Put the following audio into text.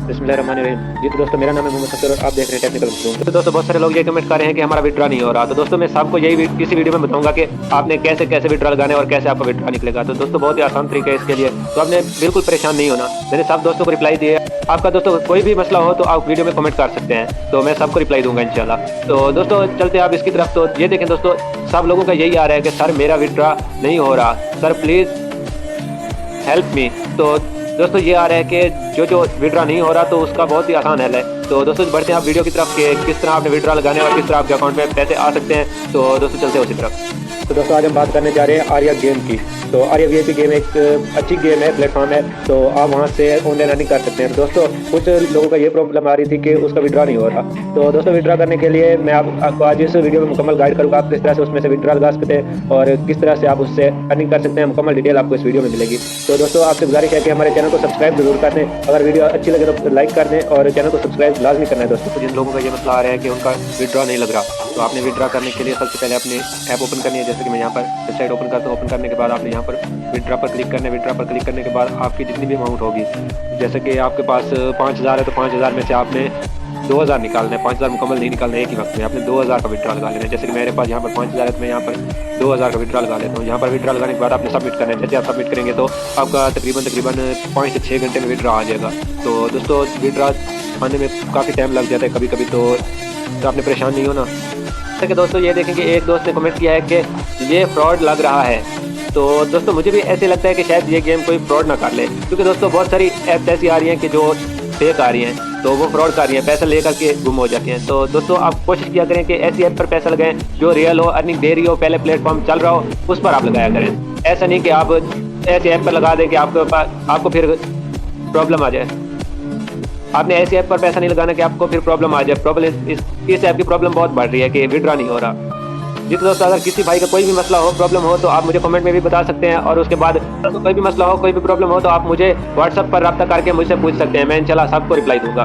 बिस्मिल्लाहिर्रहमानिर्रहीम। जी तो दोस्तों, मेरा नाम है मोहम्मद सफर और आप देख रहे हैं टेक्निकल मखलूक। तो दोस्तों, बहुत सारे लोग ये कमेंट कर रहे हैं कि हमारा विड्रा नहीं हो रहा। तो दोस्तों, मैं सबको यही इसी वीडियो में बताऊंगा कि आपने कैसे कैसे विड्रा लगाना है और कैसे आपका विड्रा निकलेगा। तो दोस्तों, बहुत ही आसान तरीका है इसके लिए, तो आपने बिल्कुल परेशान नहीं होना। मैंने सब दोस्तों को रिप्लाई दिए। आपका दोस्तों कोई भी मसला हो तो आप वीडियो में कमेंट कर सकते हैं, तो मैं सबको रिप्लाई दूंगा इंशाल्लाह। तो दोस्तों, चलते हैं आप इसकी तरफ। तो ये देखें दोस्तों, सब लोगों का यही आ रहा है कि सर मेरा विड्रा नहीं हो रहा, सर प्लीज़ हेल्प मी। तो दोस्तों, ये आ रहा है कि जो विड्रा नहीं हो रहा तो उसका बहुत ही आसान हल है। तो दोस्तों, बढ़ते हैं आप वीडियो की तरफ कि किस तरह आपने विड्रा लगाने और किस तरह आपके अकाउंट में पैसे आ सकते हैं। तो दोस्तों, चलते हैं उसी तरफ। तो दोस्तों, आज हम बात करने जा रहे हैं आर्या गेम की। तो आर्या वीआईपी गेम एक अच्छी गेम है, प्लेटफॉर्म है, तो आप वहाँ से ऑनलाइन अर्निंग कर सकते हैं। तो दोस्तों, कुछ लोगों का ये प्रॉब्लम आ रही थी कि उसका विड्रा नहीं हो रहा। तो दोस्तों, विड्रा करने के लिए मैं आपको आज इस वीडियो में मुकम्मल गाइड करूँगा, आप किस तरह से उसमें से विड्रा लगा सकते हैं और किस तरह से आप उससे अर्निंग कर सकते हैं। मुकम्मल डिटेल आपको इस वीडियो में मिलेगी। तो दोस्तों, आपसे गुजारिश है कि हमारे चैनल को सब्सक्राइब जरूर कर दें। अगर वीडियो अच्छी लगे तो लाइक कर दें और चैनल को सब्सक्राइब लाजमी करना है। दोस्तों, जिन लोगों का ये मसला आ रहा है कि उनका विड्रा नहीं लग रहा, तो आपने विड्रा करने के लिए सबसे पहले अपनी ऐप ओपन करनी है। जैसे कि मैं यहाँ पर वेबसाइट ओपन करता हूँ। ओपन करने के बाद आपने यहाँ पर विड्रा पर क्लिक करना है। विड्रा पर क्लिक करने के बाद आपकी जितनी भी अमाउंट होगी, जैसे कि आपके पास 5000 है तो 5000 में से आपने 2000 निकालना है। 5000 मुकम्मल नहीं निकालना है एक ही वक्त में, आपने 2000 का विड्रा लगा लेना है। जैसे कि मेरे पास यहाँ पर 5000 है तो मैं यहाँ पर 2000 का विड्रा लगा लेता हूँ। यहाँ पर विड्रा लगाने के बाद आपने सबमिट करना है। जैसे आप सबमिट करेंगे तो आपका तकरीबन 5 से 6 घंटे में विड्रा आ जाएगा। तो दोस्तों, विड्रा आने में काफ़ी टाइम लग जाता है कभी कभी, तो आपने परेशान नहीं होना। जैसे कि दोस्तों, ये देखेंगे एक दोस्त ने कमेंट किया है कि ये फ्रॉड लग रहा है। तो दोस्तों, मुझे भी ऐसे लगता है कि शायद ये गेम कोई फ्रॉड ना कर ले, क्योंकि दोस्तों बहुत सारी ऐप्स ऐसी आ रही हैं कि जो फेक आ रही हैं, तो वो फ्रॉड कर रही हैं, पैसा लेकर के गुम हो जाती हैं। तो दोस्तों, आप कोशिश किया करें कि ऐसी ऐप पर पैसा लगाएं जो रियल हो, अर्निंग दे रही हो, पहले प्लेटफॉर्म चल रहा हो, उस पर आप लगाया करें। ऐसा नहीं कि आप ऐसी ऐप पर लगा दें कि आपको फिर प्रॉब्लम आ जाए। आपने ऐसी ऐप पर पैसा नहीं लगाना कि आपको फिर प्रॉब्लम आ जाए। प्रॉब्लम इस ऐप की प्रॉब्लम बहुत बढ़ रही है कि विड्रा नहीं हो रहा। जी तो दोस्तों, अगर किसी भाई का कोई भी मसला हो, प्रॉब्लम हो, तो आप मुझे कमेंट में भी बता सकते हैं। और उसके बाद कोई भी मसला हो, कोई भी प्रॉब्लम हो, तो आप मुझे व्हाट्सएप पर रब्ता करके मुझसे पूछ सकते हैं। मैं इंशाल्लाह सबको रिप्लाई दूंगा।